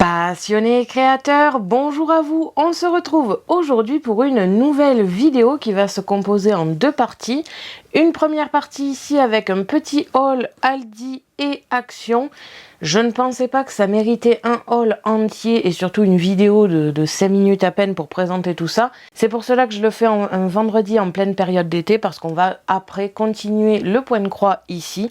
Passionnés et créateurs, bonjour à vous. On se retrouve aujourd'hui pour une nouvelle vidéo qui va se composer en deux parties. Une première partie ici avec un petit haul Aldi et Action. Je ne pensais pas que ça méritait un haul entier et surtout une vidéo de 5 minutes à peine pour présenter tout ça. C'est pour cela que je le fais un vendredi en pleine période d'été parce qu'on va après continuer le point de croix ici.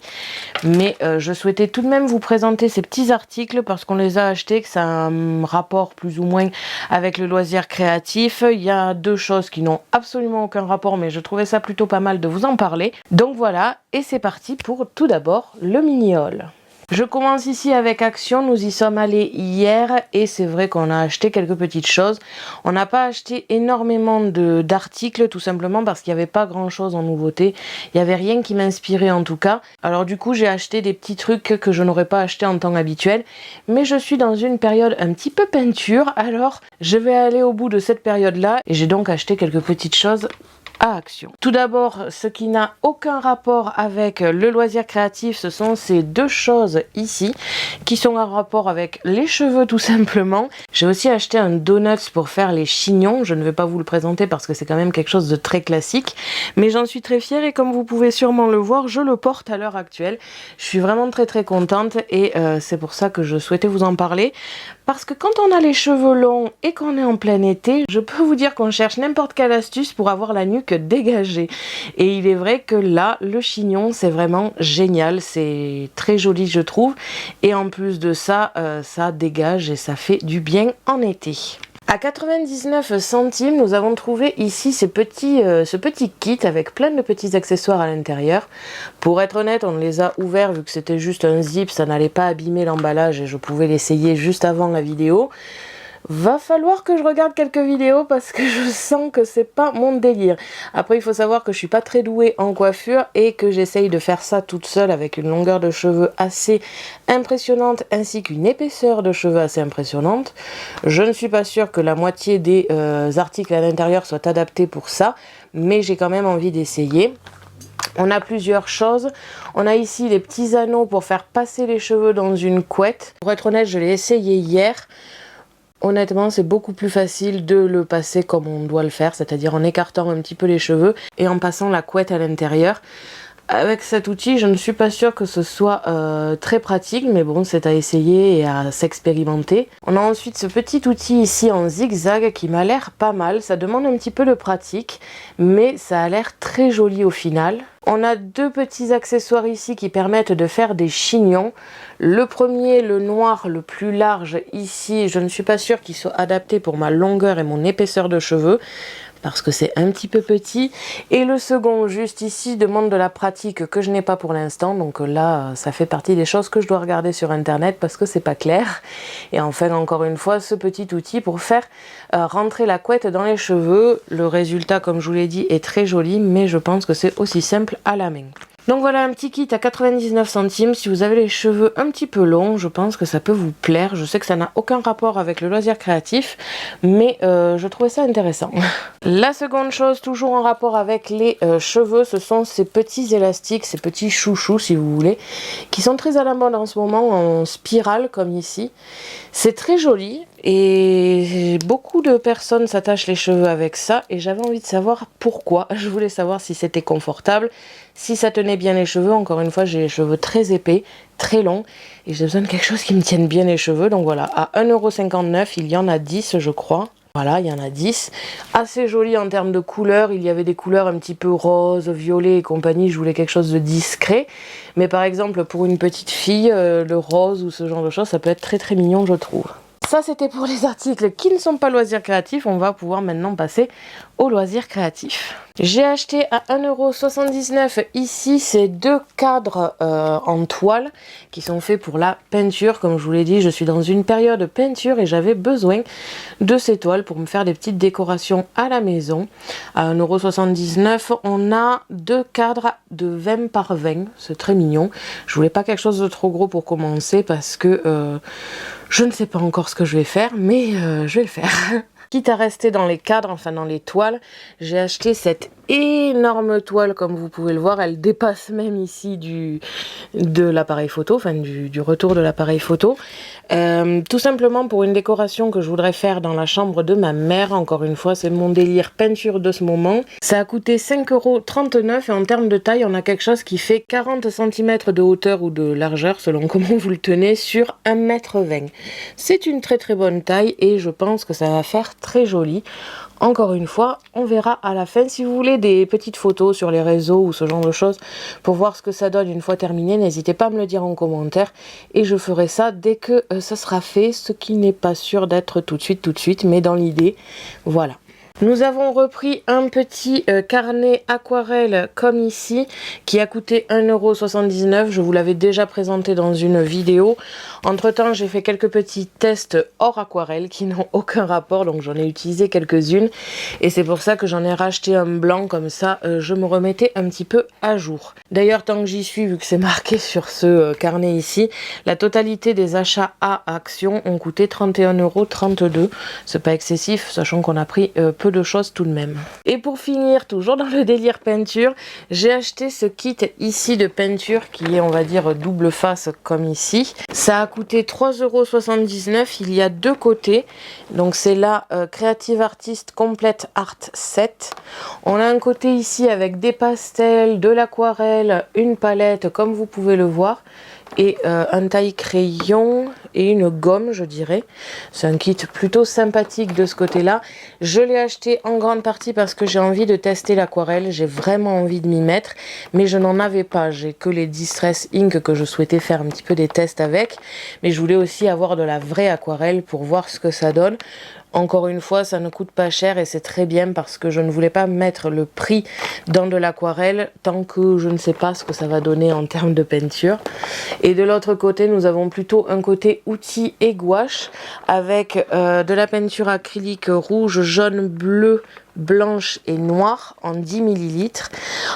Mais je souhaitais tout de même vous présenter ces petits articles parce qu'on les a achetés, que ça a un rapport plus ou moins avec le loisir créatif. Il y a deux choses qui n'ont absolument aucun rapport, mais je trouvais ça plutôt pas mal de vous en parler. Donc voilà, et c'est parti pour tout d'abord le mini-haul. Je commence ici avec Action, nous y sommes allés hier et c'est vrai qu'on a acheté quelques petites choses. On n'a pas acheté énormément d'articles tout simplement parce qu'il n'y avait pas grand chose en nouveauté. Il n'y avait rien qui m'inspirait en tout cas. Alors du coup j'ai acheté des petits trucs que je n'aurais pas acheté en temps habituel. Mais je suis dans une période un petit peu peinture, alors je vais aller au bout de cette période là et j'ai donc acheté quelques petites choses à Action. Tout d'abord, ce qui n'a aucun rapport avec le loisir créatif, ce sont ces deux choses ici qui sont en rapport avec les cheveux tout simplement. J'ai aussi acheté un donut pour faire les chignons. Je ne vais pas vous le présenter parce que c'est quand même quelque chose de très classique, mais j'en suis très fière et comme vous pouvez sûrement le voir, je le porte à l'heure actuelle. Je suis vraiment très contente et c'est pour ça que je souhaitais vous en parler. Parce que quand on a les cheveux longs et qu'on est en plein été, je peux vous dire qu'on cherche n'importe quelle astuce pour avoir la nuque dégagée. Et il est vrai que là, le chignon, c'est vraiment génial. C'est très joli, je trouve. Et en plus de ça, ça dégage et ça fait du bien en été. À 99 centimes, nous avons trouvé ici ce petit kit avec plein de petits accessoires à l'intérieur. Pour être honnête, on les a ouverts vu que c'était juste un zip, ça n'allait pas abîmer l'emballage et je pouvais l'essayer juste avant la vidéo. Va falloir que je regarde quelques vidéos parce que je sens que c'est pas mon délire. Après, il faut savoir que je suis pas très douée en coiffure et que j'essaye de faire ça toute seule avec une longueur de cheveux assez impressionnante ainsi qu'une épaisseur de cheveux assez impressionnante. Je ne suis pas sûre que la moitié des articles à l'intérieur soient adaptés pour ça, mais j'ai quand même envie d'essayer. On a plusieurs choses. On a ici les petits anneaux pour faire passer les cheveux dans une couette. Pour être honnête, je l'ai essayé hier. Honnêtement, c'est beaucoup plus facile de le passer comme on doit le faire, c'est-à-dire en écartant un petit peu les cheveux et en passant la couette à l'intérieur. Avec cet outil, je ne suis pas sûre que ce soit très pratique, mais bon, c'est à essayer et à s'expérimenter. On a ensuite ce petit outil ici en zigzag qui m'a l'air pas mal. Ça demande un petit peu de pratique, mais ça a l'air très joli au final. On a deux petits accessoires ici qui permettent de faire des chignons. Le premier, le noir, le plus large ici, je ne suis pas sûre qu'il soit adapté pour ma longueur et mon épaisseur de cheveux, parce que c'est un petit peu petit. Et le second, juste ici, demande de la pratique que je n'ai pas pour l'instant. Donc là, ça fait partie des choses que je dois regarder sur internet parce que c'est pas clair. Et enfin, encore une fois, ce petit outil pour faire rentrer la couette dans les cheveux. Le résultat, comme je vous l'ai dit, est très joli, mais je pense que c'est aussi simple à la main. Donc voilà un petit kit à 99 centimes. Si vous avez les cheveux un petit peu longs, je pense que ça peut vous plaire. Je sais que ça n'a aucun rapport avec le loisir créatif, mais je trouvais ça intéressant. La seconde chose, toujours en rapport avec les cheveux, ce sont ces petits élastiques, ces petits chouchous si vous voulez, qui sont très à la mode en ce moment en spirale comme ici. C'est très joli et beaucoup de personnes s'attachent les cheveux avec ça et j'avais envie de savoir pourquoi. Je voulais savoir si c'était confortable, si ça tenait bien les cheveux. Encore une fois, j'ai les cheveux très épais, très longs et j'ai besoin de quelque chose qui me tienne bien les cheveux. Donc voilà, à 1,59 €, il y en a 10 je crois. Voilà, il y en a 10. Assez joli en termes de couleurs. Il y avait des couleurs un petit peu rose, violet et compagnie. Je voulais quelque chose de discret. Mais par exemple, pour une petite fille, le rose ou ce genre de choses, ça peut être très mignon, je trouve. Ça, c'était pour les articles qui ne sont pas loisirs créatifs. On va pouvoir maintenant passer aux loisirs créatifs. J'ai acheté à 1,79 € ici ces deux cadres en toile qui sont faits pour la peinture. Comme je vous l'ai dit, je suis dans une période de peinture et j'avais besoin de ces toiles pour me faire des petites décorations à la maison. À 1,79 €, on a deux cadres de 20 par 20. C'est très mignon. Je voulais pas quelque chose de trop gros pour commencer parce que je ne sais pas encore ce que je vais faire, mais je vais le faire. Quitte à rester dans les cadres, enfin dans les toiles, j'ai acheté cette énorme toile, comme vous pouvez le voir, elle dépasse même ici de l'appareil photo, enfin du retour de l'appareil photo. Tout simplement pour une décoration que je voudrais faire dans la chambre de ma mère. Encore une fois, c'est mon délire peinture de ce moment. Ça a coûté 5,39 € et en termes de taille, on a quelque chose qui fait 40 cm de hauteur ou de largeur, selon comment vous le tenez, sur 1,20 m. C'est une très très bonne taille et je pense que ça va faire très joli. Encore une fois, on verra à la fin. Si vous voulez des petites photos sur les réseaux ou ce genre de choses pour voir ce que ça donne une fois terminé, n'hésitez pas à me le dire en commentaire et je ferai ça dès que ça sera fait, ce qui n'est pas sûr d'être tout de suite, mais dans l'idée, voilà. Nous avons repris un petit carnet aquarelle comme ici qui a coûté 1,79 €. Je vous l'avais déjà présenté dans une vidéo. Entre temps, j'ai fait quelques petits tests hors aquarelle qui n'ont aucun rapport, donc j'en ai utilisé quelques-unes. Et c'est pour ça que j'en ai racheté un blanc, comme ça je me remettais un petit peu à jour. D'ailleurs, tant que j'y suis, vu que c'est marqué sur ce carnet ici, la totalité des achats à Action ont coûté 31,32 €. C'est pas excessif, sachant qu'on a pris peu de choses tout de même. Et pour finir, toujours dans le délire peinture, j'ai acheté ce kit ici de peinture qui est, on va dire, double face comme ici. Ça a coûté 3,79 €. Il y a deux côtés. Donc c'est la Creative Artist Complete Art Set. On a un côté ici avec des pastels, de l'aquarelle, une palette comme vous pouvez le voir, et un taille-crayon et une gomme, je dirais. C'est un kit plutôt sympathique de ce côté-là. Je l'ai acheté en grande partie parce que j'ai envie de tester l'aquarelle. J'ai vraiment envie de m'y mettre, mais je n'en avais pas. J'ai que les Distress Ink que je souhaitais faire un petit peu des tests avec, mais je voulais aussi avoir de la vraie aquarelle pour voir ce que ça donne. Encore une fois, ça ne coûte pas cher et c'est très bien parce que je ne voulais pas mettre le prix dans de l'aquarelle tant que je ne sais pas ce que ça va donner en termes de peinture. Et de l'autre côté, nous avons plutôt un côté outils et gouache avec de la peinture acrylique rouge, jaune, bleu, blanche et noire en 10 ml.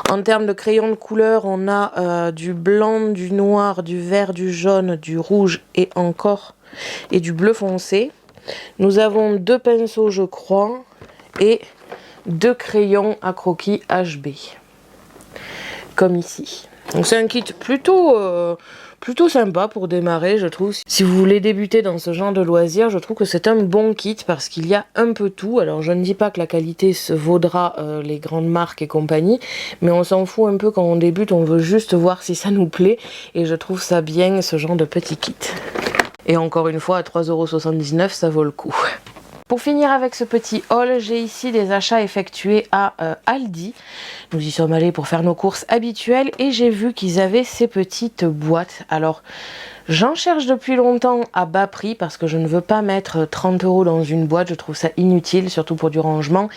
En termes de crayon de couleur, on a du blanc, du noir, du vert, du jaune, du rouge et du bleu foncé. Nous avons deux pinceaux, je crois, et deux crayons à croquis HB, comme ici. Donc c'est un kit plutôt sympa pour démarrer, je trouve. Si vous voulez débuter dans ce genre de loisirs, je trouve que c'est un bon kit parce qu'il y a un peu tout. Alors je ne dis pas que la qualité se vaudra les grandes marques et compagnie, mais on s'en fout un peu quand on débute, on veut juste voir si ça nous plaît et je trouve ça bien, ce genre de petit kit. Et encore une fois, à 3,79 €, ça vaut le coup. Pour finir avec ce petit haul, j'ai ici des achats effectués à Aldi. Nous y sommes allés pour faire nos courses habituelles et j'ai vu qu'ils avaient ces petites boîtes. Alors, j'en cherche depuis longtemps à bas prix parce que je ne veux pas mettre 30 € dans une boîte. Je trouve ça inutile, surtout pour du rangement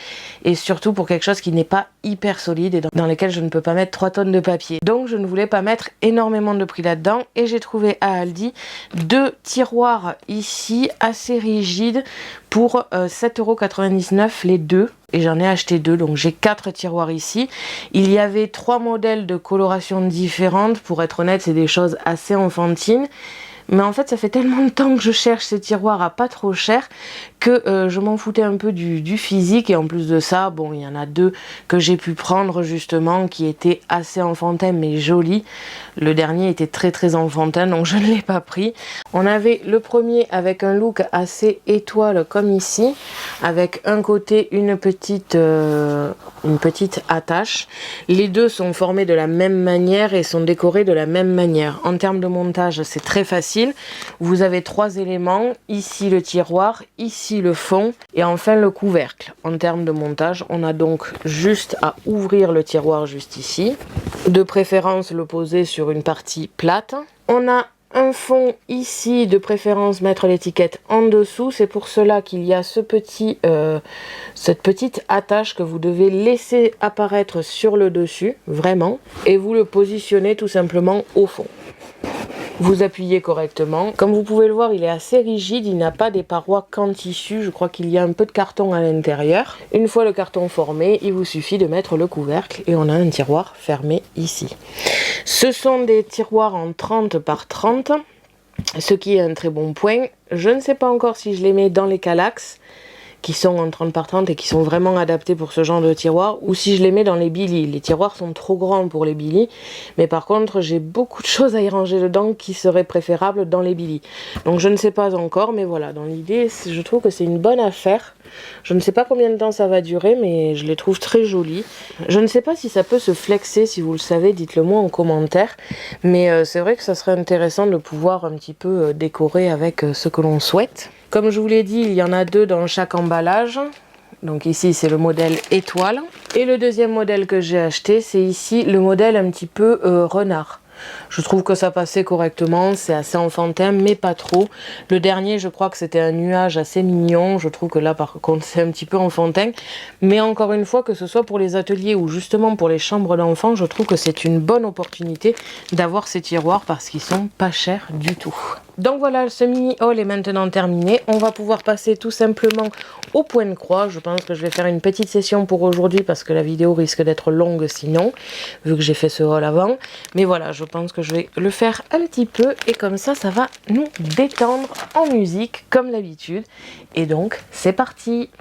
et surtout pour quelque chose qui n'est pas hyper solide et dans lequel je ne peux pas mettre 3 tonnes de papier. Donc je ne voulais pas mettre énormément de prix là-dedans et j'ai trouvé à Aldi deux tiroirs ici assez rigides pour 7,99 € les deux. Et j'en ai acheté deux, donc j'ai 4 tiroirs ici. Il y avait 3 modèles de coloration différentes. Pour être honnête, c'est des choses assez enfantines. Mais en fait, ça fait tellement de temps que je cherche ces tiroirs à pas trop cher que je m'en foutais un peu du physique. Et en plus de ça, bon, il y en a deux que j'ai pu prendre justement qui étaient assez enfantins mais jolis. Le dernier était très très enfantin, donc je ne l'ai pas pris. On avait le premier avec un look assez étoile comme ici, avec un côté une petite attache. Les deux sont formés de la même manière et sont décorés de la même manière. En termes de montage, c'est très facile. Vous avez 3 éléments, ici le tiroir, ici le fond et enfin le couvercle. En termes de montage, on a donc juste à ouvrir le tiroir juste ici. De préférence le poser sur une partie plate. On a un fond ici, de préférence mettre l'étiquette en dessous. C'est pour cela qu'il y a cette petite attache que vous devez laisser apparaître sur le dessus, vraiment. Et vous le positionnez tout simplement au fond. Vous appuyez correctement. Comme vous pouvez le voir, il est assez rigide, il n'a pas des parois qu'en tissu, je crois qu'il y a un peu de carton à l'intérieur. Une fois le carton formé, il vous suffit de mettre le couvercle et on a un tiroir fermé ici. Ce sont des tiroirs en 30 par 30, ce qui est un très bon point. Je ne sais pas encore si je les mets dans les Kallax, qui sont en 30 par 30 et qui sont vraiment adaptés pour ce genre de tiroir, ou si je les mets dans les Billy. Les tiroirs sont trop grands pour les Billy, mais par contre j'ai beaucoup de choses à y ranger dedans qui seraient préférables dans les Billy. Donc je ne sais pas encore, mais voilà, dans l'idée je trouve que c'est une bonne affaire. Je ne sais pas combien de temps ça va durer, mais je les trouve très jolis. Je ne sais pas si ça peut se flexer, si vous le savez, dites-le moi en commentaire. Mais c'est vrai que ça serait intéressant de pouvoir un petit peu décorer avec ce que l'on souhaite. Comme je vous l'ai dit, il y en a 2 dans chaque emballage. Donc ici c'est le modèle étoile. Et le deuxième modèle que j'ai acheté, c'est ici le modèle un petit peu renard. Je trouve que ça passait correctement, c'est assez enfantin mais pas trop. Le dernier je crois que c'était un nuage assez mignon, je trouve que là par contre c'est un petit peu enfantin. Mais encore une fois, que ce soit pour les ateliers ou justement pour les chambres d'enfants, je trouve que c'est une bonne opportunité d'avoir ces tiroirs parce qu'ils sont pas chers du tout. Donc voilà, ce mini haul est maintenant terminé. On va pouvoir passer tout simplement au point de croix. Je pense que je vais faire une petite session pour aujourd'hui parce que la vidéo risque d'être longue sinon, vu que j'ai fait ce haul avant. Mais voilà, je pense que je vais le faire un petit peu et comme ça va nous détendre en musique comme d'habitude. Et donc, c'est parti!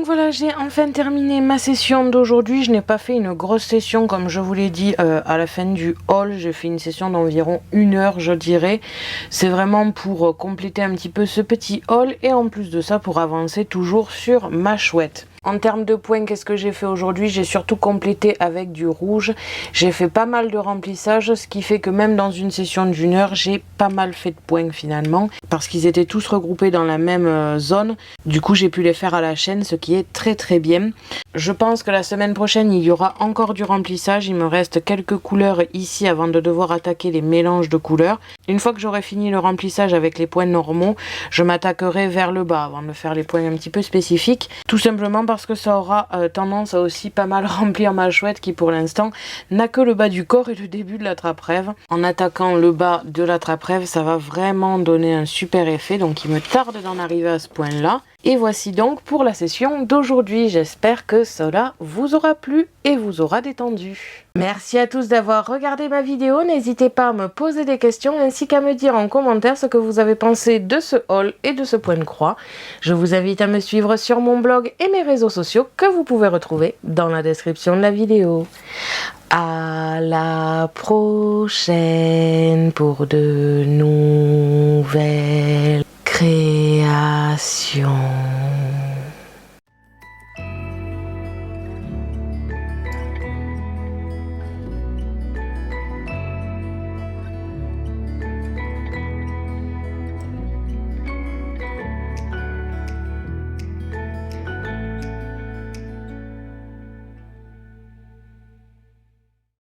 Donc voilà, j'ai enfin terminé ma session d'aujourd'hui. Je n'ai pas fait une grosse session comme je vous l'ai dit à la fin du haul. J'ai fait une session d'environ 1 heure, je dirais. C'est vraiment pour compléter un petit peu ce petit haul et en plus de ça pour avancer toujours sur ma chouette. En termes de points, qu'est-ce que j'ai fait aujourd'hui? J'ai surtout complété avec du rouge. J'ai fait pas mal de remplissage, ce qui fait que même dans une session d'1 heure, j'ai pas mal fait de points finalement, parce qu'ils étaient tous regroupés dans la même zone. Du coup, j'ai pu les faire à la chaîne, ce qui est très très bien. Je pense que la semaine prochaine, il y aura encore du remplissage. Il me reste quelques couleurs ici avant de devoir attaquer les mélanges de couleurs. Une fois que j'aurai fini le remplissage avec les points normaux, je m'attaquerai vers le bas avant de faire les points un petit peu spécifiques. Tout simplement parce que ça aura tendance à aussi pas mal remplir ma chouette qui pour l'instant n'a que le bas du corps et le début de la trappe-rêve. En attaquant le bas de la trappe-rêve, ça va vraiment donner un super effet. Donc il me tarde d'en arriver à ce point-là. Et voici donc pour la session d'aujourd'hui. J'espère que cela vous aura plu et vous aura détendu. Merci à tous d'avoir regardé ma vidéo. N'hésitez pas à me poser des questions ainsi qu'à me dire en commentaire ce que vous avez pensé de ce haul et de ce point de croix. Je vous invite à me suivre sur mon blog et mes réseaux sociaux que vous pouvez retrouver dans la description de la vidéo. À la prochaine pour de nouvelles créations.